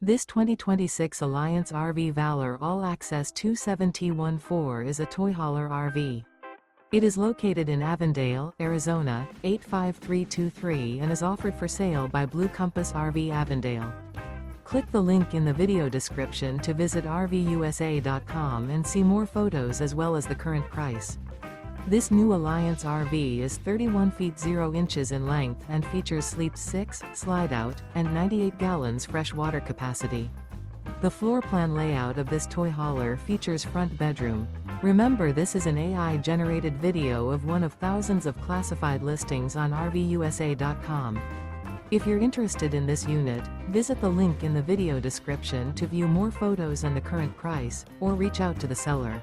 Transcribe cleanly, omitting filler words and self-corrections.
This 2026 Alliance RV Valor All-Access 27T14 is a toy hauler RV. It is located in Avondale, Arizona, 85323 and is offered for sale by Blue Compass RV Avondale. Click the link in the video description to visit RVUSA.com and see more photos as well as the current price. This new Alliance RV is 31 feet 0 inches in length and features sleep 6, Slideout, and 98 gallons fresh water capacity. The floor plan layout of this toy hauler features front bedroom. Remember, this is an AI-generated video of one of thousands of classified listings on RVUSA.com. If you're interested in this unit, visit the link in the video description to view more photos and the current price, or reach out to the seller.